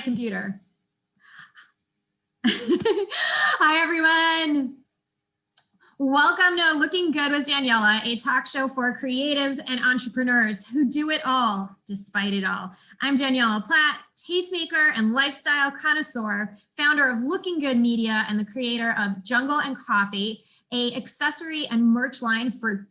Computer. Hi, everyone. Welcome to Looking Good with Daniella, a talk show for creatives and entrepreneurs who do it all despite it all. I'm Daniella Platt, tastemaker and lifestyle connoisseur, founder of Looking Good Media and the creator of Jungle and Coffee, a accessory and merch line for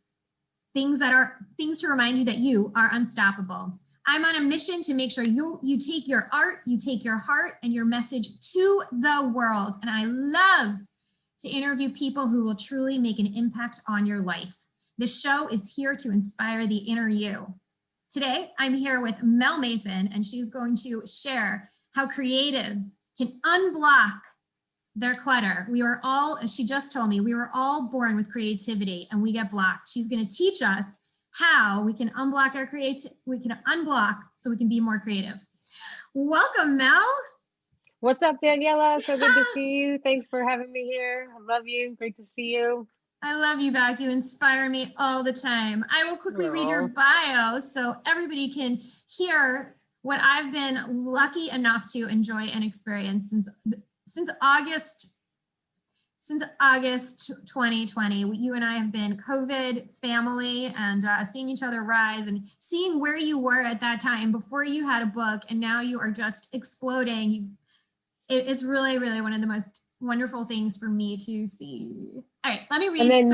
things to remind you that you are unstoppable. I'm on a mission to make sure you take your art, you take your heart and your message to the world. And I love to interview people who will truly make an impact on your life. This show is here to inspire the inner you. Today, I'm here with Mel Mason, and she's going to share how creatives can unblock their clutter. We are all, as she just told me, we were all born with creativity and we get blocked. She's going to teach us how we can unblock so we can be more creative. Welcome, Mel. What's up, Daniella? So good to see you. Thanks for having me here. I love you. Great to see you. I love you back. You inspire me all the time. I will quickly read your bio so everybody can hear what I've been lucky enough to enjoy and experience since August 2020. You and I have been COVID family and seeing each other rise and seeing where you were at that time before you had a book, and now you are just exploding. It's really, really one of the most wonderful things for me to see. All right, let me read. And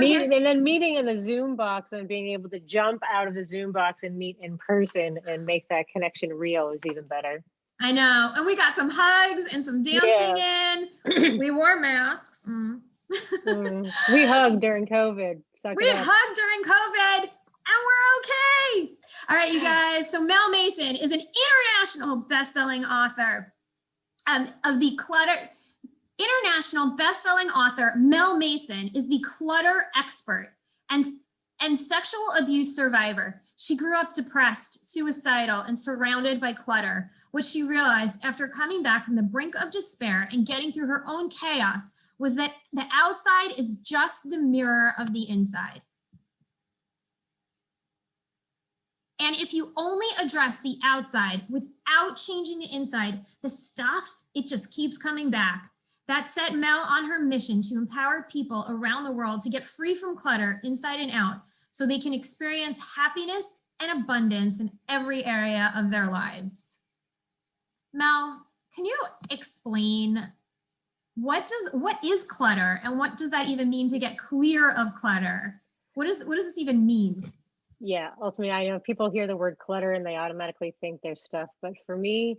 then meeting in the Zoom box and being able to jump out of the Zoom box and meet in person and make that connection real is even better. I know. And we got some hugs and some dancing in. We wore masks. We hugged during COVID. We hugged during COVID and we're okay. All right, you guys. So Mel Mason is an international best-selling author of the Clutter. International best-selling author Mel Mason is the Clutter Expert and sexual abuse survivor. She grew up depressed, suicidal, and surrounded by clutter. What she realized after coming back from the brink of despair and getting through her own chaos was that the outside is just the mirror of the inside. And if you only address the outside without changing the inside, the stuff, it just keeps coming back. That set Mel on her mission to empower people around the world to get free from clutter inside and out so they can experience happiness and abundance in every area of their lives. Mel, can you explain what is clutter and what does that even mean to get clear of clutter? What does this even mean? Yeah, ultimately, I know people hear the word clutter and they automatically think there's stuff, but for me,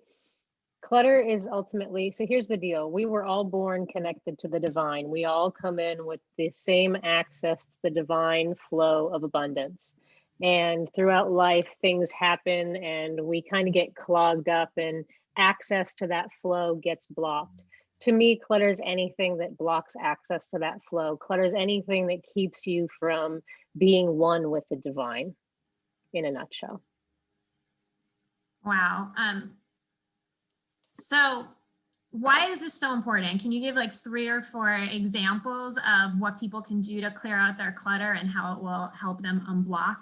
clutter is ultimately, so here's the deal. We were all born connected to the divine. We all come in with the same access to the divine flow of abundance. And throughout life, things happen and we kind of get clogged up and access to that flow gets blocked. To me, clutter is anything that blocks access to that flow. Clutter is anything that keeps you from being one with the divine, in a nutshell. Wow. So why is this so important? Can you give like 3 or 4 examples of what people can do to clear out their clutter and how it will help them unblock?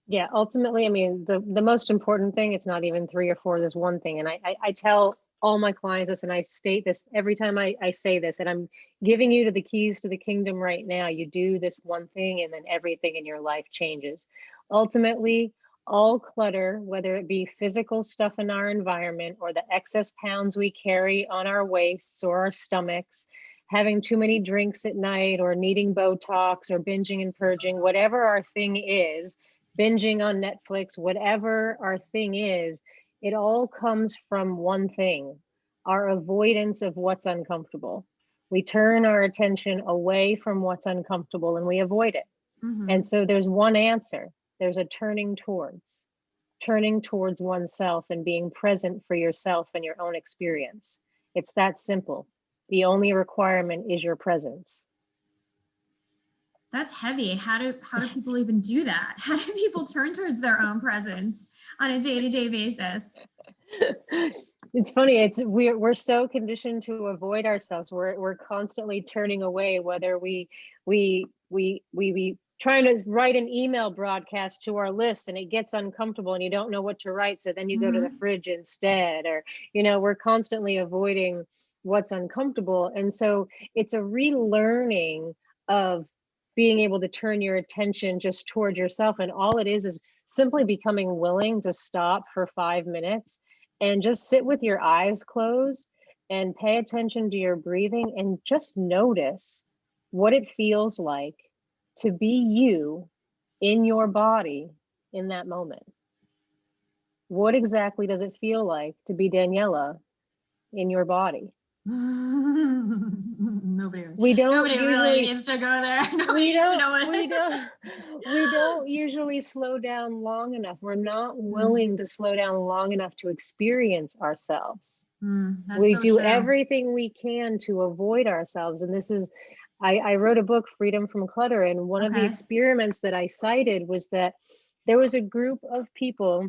Yeah, ultimately, I mean, the most important thing, it's not even 3 or 4, there's one thing. And I tell all my clients this, and I state this every time I say this, and I'm giving you the keys to the kingdom right now. You do this one thing and then everything in your life changes. Ultimately, all clutter, whether it be physical stuff in our environment or the excess pounds we carry on our waists or our stomachs, having too many drinks at night or needing Botox or binging and purging, whatever our thing is, binging on Netflix, whatever our thing is, it all comes from one thing, our avoidance of what's uncomfortable. We turn our attention away from what's uncomfortable and we avoid it. Mm-hmm. And so there's one answer. There's a turning towards oneself and being present for yourself and your own experience. It's that simple. The only requirement is your presence. That's heavy. How do people even do that? How do people turn towards their own presence on a day-to-day basis? It's funny. We're so conditioned to avoid ourselves. We're constantly turning away, whether we trying to write an email broadcast to our list and it gets uncomfortable and you don't know what to write. So then you go to the fridge instead, or, we're constantly avoiding what's uncomfortable. And so it's a relearning of being able to turn your attention just toward yourself. And all it is simply becoming willing to stop for 5 minutes and just sit with your eyes closed and pay attention to your breathing and just notice what it feels like to be you in your body in that moment. What exactly does it feel like to be Daniella in your body? Nobody usually, really needs to go there. Nobody needs to know it. We don't usually slow down long enough. We're not willing to slow down long enough to experience ourselves. We do everything we can to avoid ourselves. And this is, I wrote a book, Freedom from Clutter. And one of the experiments that I cited was that there was a group of people,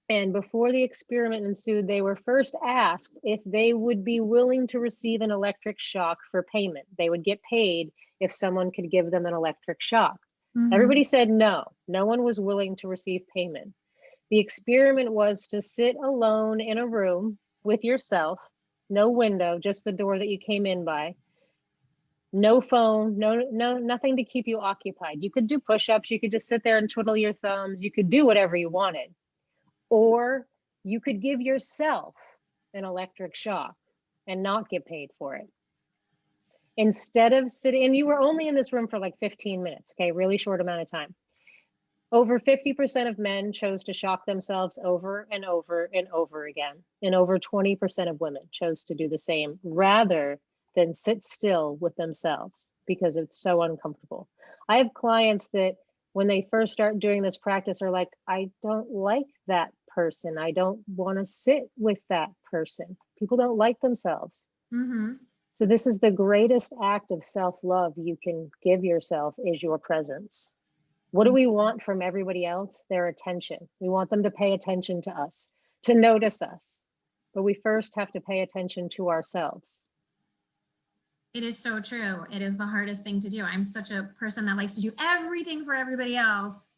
and before the experiment ensued, they were first asked if they would be willing to receive an electric shock for payment. They would get paid if someone could give them an electric shock. Everybody said no. No one was willing to receive payment. The experiment was to sit alone in a room with yourself, no window, just the door that you came in by. No phone, nothing to keep you occupied. You could do push-ups, you could just sit there and twiddle your thumbs, you could do whatever you wanted. Or you could give yourself an electric shock and not get paid for it. Instead of sitting, and you were only in this room for like 15 minutes, okay, really short amount of time. Over 50% of men chose to shock themselves over and over and over again. And over 20% of women chose to do the same rather than sit still with themselves because it's so uncomfortable. I have clients that when they first start doing this practice are like, I don't like that person. I don't want to sit with that person. People don't like themselves. So this is the greatest act of self-love you can give yourself, is your presence. What do we want from everybody else? Their attention. We want them to pay attention to us, to notice us. But we first have to pay attention to ourselves. It is so true. It is the hardest thing to do. I'm such a person that likes to do everything for everybody else.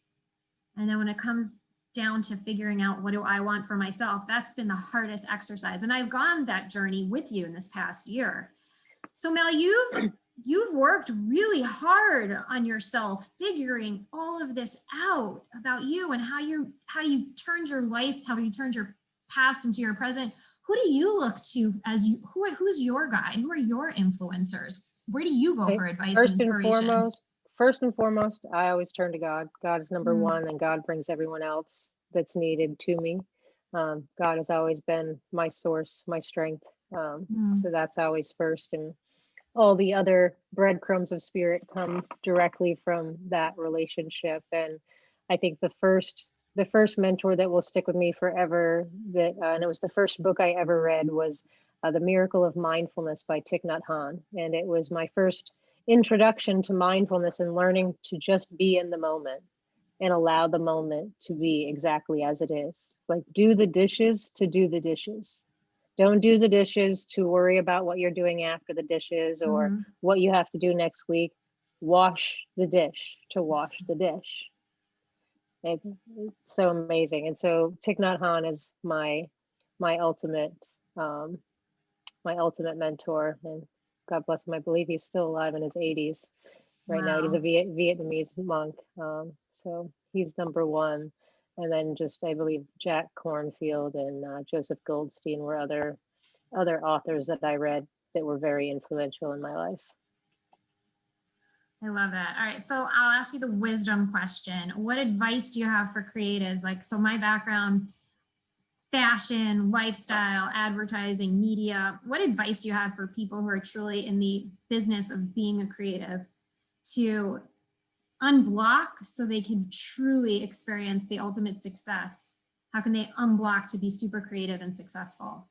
And then when it comes down to figuring out what do I want for myself, that's been the hardest exercise. And I've gone that journey with you in this past year. So Mel, you've worked really hard on yourself, figuring all of this out about you and how you turned your life, how you turned your past into your present. Who do you look to as you, who's your guide? Who are your influencers? Where do you go for advice and inspiration? First and foremost, I always turn to God. God is number one, and God brings everyone else that's needed to me. God has always been my source, my strength. So that's always first, and all the other breadcrumbs of spirit come directly from that relationship. And I think the first mentor that will stick with me forever, that and it was the first book I ever read, was The Miracle of Mindfulness by Thich Nhat Hanh. And it was my first introduction to mindfulness and learning to just be in the moment and allow the moment to be exactly as it is. Like, do the dishes to do the dishes. Don't do the dishes to worry about what you're doing after the dishes or what you have to do next week. Wash the dish to wash the dish. It's so amazing. And so Thich Nhat Hanh is my ultimate mentor, and God bless him. I believe he's still alive in his 80s right now. He's a Vietnamese monk. So he's number one. And then just, I believe Jack Kornfield and Joseph Goldstein were other authors that I read that were very influential in my life. I love that. All right, so I'll ask you the wisdom question. What advice do you have for creatives? Like, so my background, fashion, lifestyle, advertising, media. What advice do you have for people who are truly in the business of being a creative to unblock so they can truly experience the ultimate success? How can they unblock to be super creative and successful?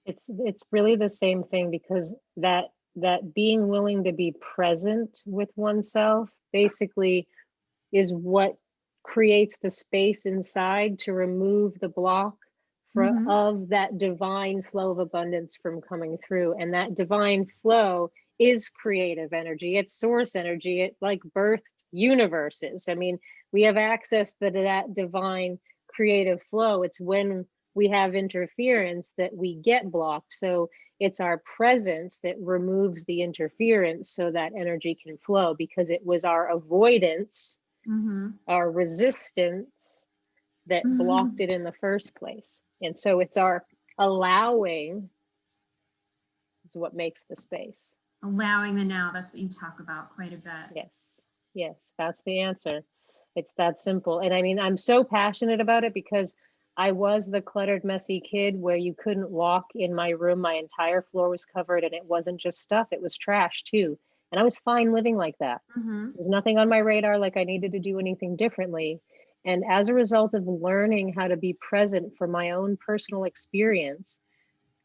It's really the same thing, because that being willing to be present with oneself basically is what creates the space inside to remove the block of that divine flow of abundance from coming through. And that divine flow is creative energy. It's source energy. It like birthed universe is. I mean, we have access to that divine creative flow. It's when we have interference that we get blocked. So it's our presence that removes the interference so that energy can flow, because it was our avoidance, our resistance that blocked it in the first place. And so it's our allowing is what makes the space. Allowing the now, that's what you talk about quite a bit. Yes, that's the answer. It's that simple. And I mean, I'm so passionate about it because I was the cluttered, messy kid where you couldn't walk in my room. My entire floor was covered, and it wasn't just stuff, it was trash too. And I was fine living like that. There's nothing on my radar like I needed to do anything differently. And as a result of learning how to be present for my own personal experience,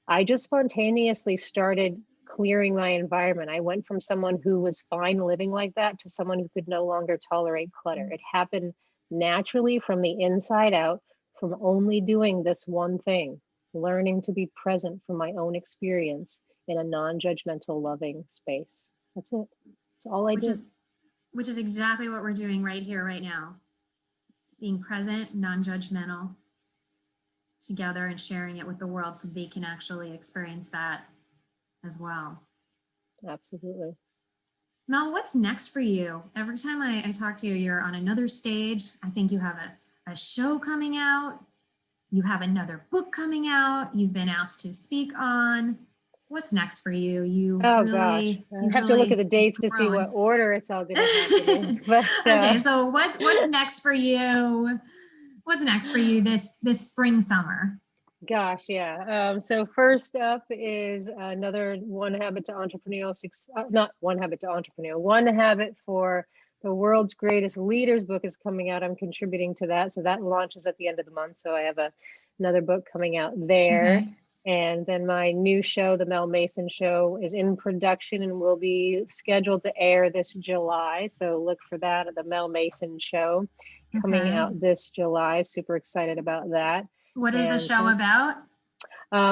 I just spontaneously started clearing my environment. I went from someone who was fine living like that to someone who could no longer tolerate clutter. It happened naturally from the inside out, from only doing this one thing, learning to be present for my own experience in a non-judgmental, loving space. That's it. That's all I do. Which is exactly what we're doing right here, right now. Being present, non-judgmental, together, and sharing it with the world so they can actually experience that as well. Absolutely. Mel, what's next for you? Every time I talk to you, you're on another stage. I think you have a show coming out. You have another book coming out. You've been asked to speak on. What's next for you? I have to look at the dates to see what order it's all going to happen in. But, okay, so what's next for you? What's next for you this spring, summer? Gosh, yeah. So first up is another One Habit to Entrepreneurial Success, not One Habit to Entrepreneurial, One Habit for the World's Greatest Leaders book is coming out. I'm contributing to that. So that launches at the end of the month. So I have another book coming out there. Okay. And then my new show, the Mel Mason Show, is in production and will be scheduled to air this July. So look for that at the Mel Mason Show coming out this July. Super excited about that. What is the show about?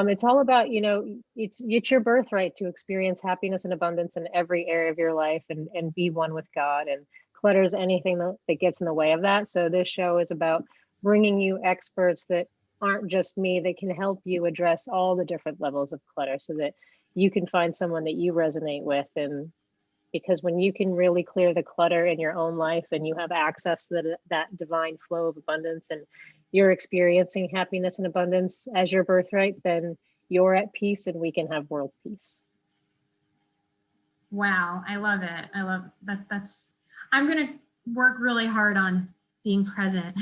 It's all about, it's your birthright to experience happiness and abundance in every area of your life and be one with God. And clutter is anything that gets in the way of that. So this show is about bringing you experts that aren't just me, that can help you address all the different levels of clutter so that you can find someone that you resonate with. And because when you can really clear the clutter in your own life and you have access to that divine flow of abundance and you're experiencing happiness and abundance as your birthright, then you're at peace and we can have world peace. Wow, I love it. I love that. I'm going to work really hard on being present.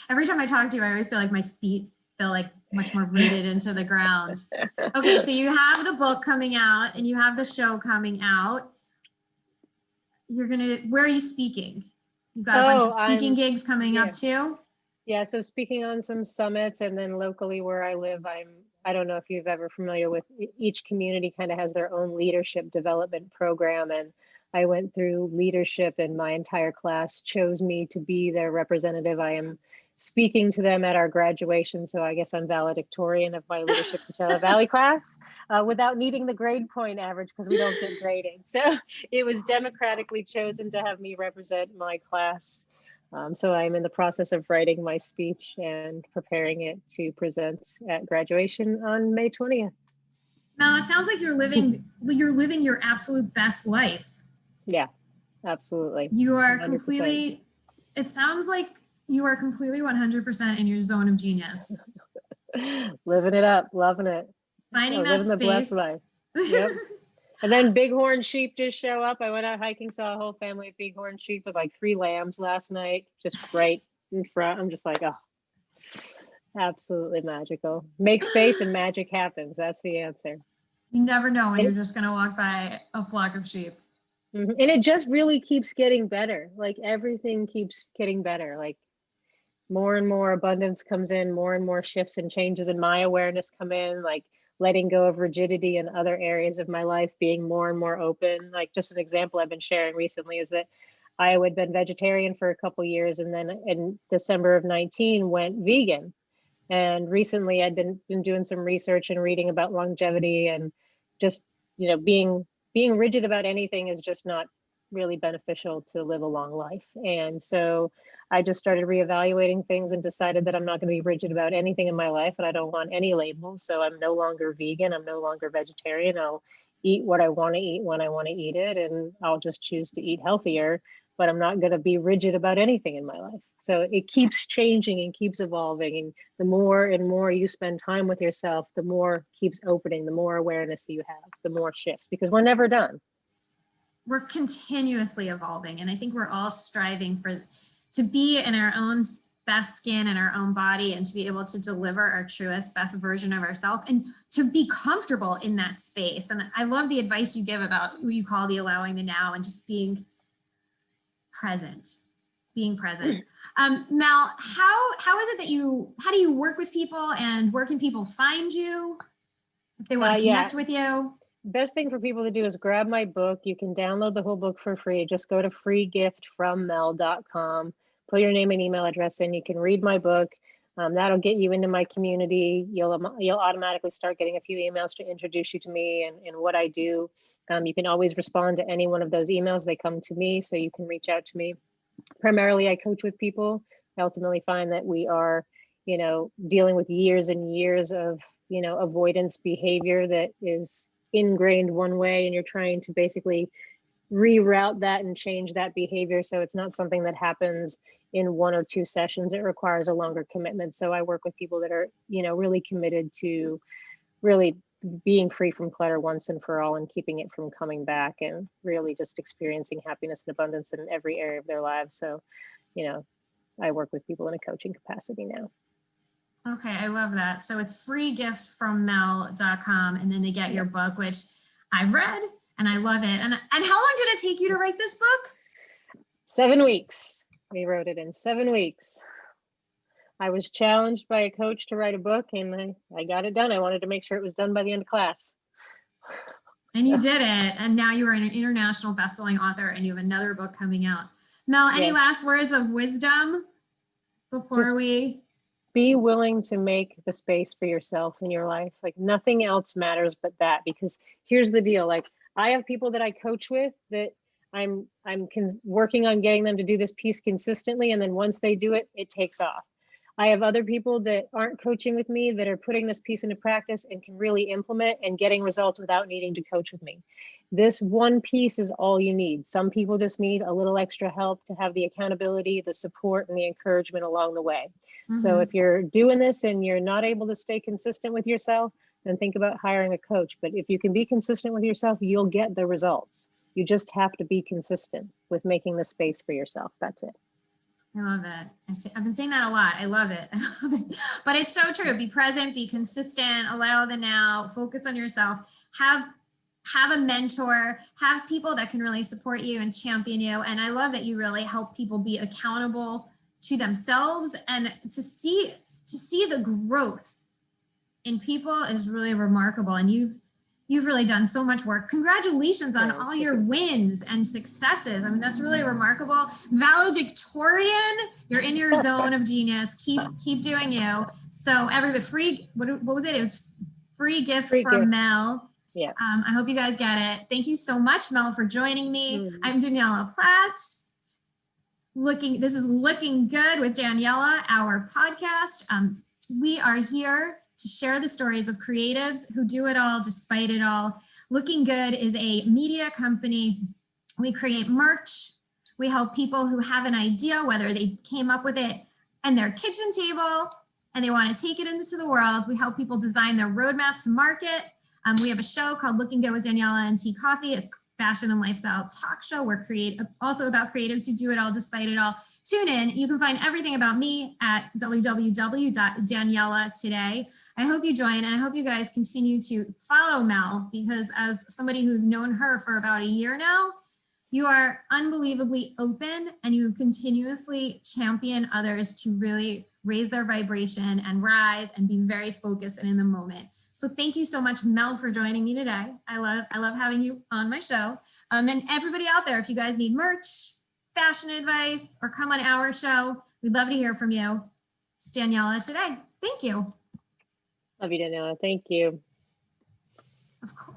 Every time I talk to you, I always feel like my feet feel like much more rooted into the ground. Okay, so you have the book coming out and you have the show coming out. Where are you speaking? You've got a bunch of speaking gigs coming up too? Yeah, so speaking on some summits, and then locally where I live, I don't know if you've ever familiar with, each community kind of has their own leadership development program. And I went through leadership and my entire class chose me to be their representative. I am speaking to them at our graduation. So I guess I'm valedictorian of my leadership Coachella Valley class without needing the grade point average because we don't get graded. So it was democratically chosen to have me represent my class. So I'm in the process of writing my speech and preparing it to present at graduation on May 20th. Mel, it sounds like you're living your absolute best life. Yeah, absolutely. You are 100%. Completely, it sounds like you are completely 100% in your zone of genius. Living it up, loving it. Finding that living space. The blessed life. Yep. And then bighorn sheep just show up. I went out hiking, saw a whole family of bighorn sheep with like 3 lambs last night, just right in front. I'm just like, oh, absolutely magical. Make space and magic happens. That's the answer. You never know when you're just going to walk by a flock of sheep. And it just really keeps getting better. Like everything keeps getting better. Like more and more abundance comes in, more and more shifts and changes in my awareness come in, like letting go of rigidity in other areas of my life, being more and more open. Like just an example I've been sharing recently is that I had been vegetarian for a couple years and then in December of 19 went vegan. And recently I'd been doing some research and reading about longevity and just, being rigid about anything is just not really beneficial to live a long life. And so I just started reevaluating things and decided that I'm not going to be rigid about anything in my life, and I don't want any labels. So I'm no longer vegan. I'm no longer vegetarian. I'll eat what I want to eat when I want to eat it, and I'll just choose to eat healthier, but I'm not going to be rigid about anything in my life. So it keeps changing and keeps evolving. And the more and more you spend time with yourself, the more keeps opening, the more awareness that you have, the more shifts, because we're never done. We're continuously evolving. And I think we're all striving to be in our own best skin and our own body, and to be able to deliver our truest, best version of ourselves, and to be comfortable in that space. And I love the advice you give about what you call the allowing the now, and just being present. Mel, how is it that how do you work with people, and where can people find you if they want to connect with you? Best thing for people to do is grab my book. You can download the whole book for free. Just go to freegiftfrommel.com, put your name and email address in. You can read my book. That'll get you into my community. You'll automatically start getting a few emails to introduce you to me and what I do. You can always respond to any one of those emails. They come to me, so you can reach out to me. Primarily, I coach with people. I ultimately find that we are, dealing with years and years of, avoidance behavior that is ingrained one way, and you're trying to basically reroute that and change that behavior. So it's not something that happens in 1 or 2 sessions. It requires a longer commitment. So I work with people that are, really committed to really being free from clutter once and for all, and keeping it from coming back, and really just experiencing happiness and abundance in every area of their lives. So, I work with people in a coaching capacity now. Okay, I love that. So it's freegiftfrommel.com, and then they get your book, which I've read and I love it. And how long did it take you to write this book? 7 weeks. We wrote it in 7 weeks. I was challenged by a coach to write a book, and I got it done. I wanted to make sure it was done by the end of class. And you did it. And now you are an international best-selling author, and you have another book coming out. Mel, any last words of wisdom before we... Be willing to make the space for yourself in your life. Like, nothing else matters but that. Because here's the deal. Like, I have people that I coach with that I'm working on getting them to do this piece consistently. And then once they do it, it takes off. I have other people that aren't coaching with me that are putting this piece into practice and can really implement and getting results without needing to coach with me. This one piece is all you need. Some people just need a little extra help to have the accountability, the support, and the encouragement along the way. Mm-hmm. So if you're doing this and you're not able to stay consistent with yourself, then think about hiring a coach. But if you can be consistent with yourself, you'll get the results. You just have to be consistent with making the space for yourself. That's it. I love it. I've been saying that a lot. I love it. But it's so true. Be present, be consistent, allow the now, focus on yourself, have a mentor, have people that can really support you and champion you. And I love that you really help people be accountable to themselves, and to see the growth in people is really remarkable. And you've really done so much work. Congratulations on all your wins and successes. I mean, that's really remarkable. Valedictorian, you're in your zone of genius. Keep doing you. So everybody, what was it? It was free gift from Mel. Yeah. I hope you guys get it. Thank you so much, Mel, for joining me. I'm Daniella Platt. This is Looking Good with Daniella, our podcast. We are here to share the stories of creatives who do it all despite it all. Looking Good is a media company. We create merch. We help people who have an idea, whether they came up with it on their kitchen table and they want to take it into the world. We help people design their roadmap to market. We have a show called Looking Good with Daniella and Tea Coffee, a fashion and lifestyle talk show. We're also about creatives who do it all despite it all. Tune in. You can find everything about me at www.Daniella today. I hope you join, and I hope you guys continue to follow Mel, because as somebody who's known her for about a year now, you are unbelievably open, and you continuously champion others to really raise their vibration and rise and be very focused and in the moment. So thank you so much, Mel, for joining me today. I love having you on my show. And everybody out there, if you guys need merch, fashion advice, or come on our show, we'd love to hear from you. It's Daniella today. Thank you. Love you, Daniella. Thank you. Of course.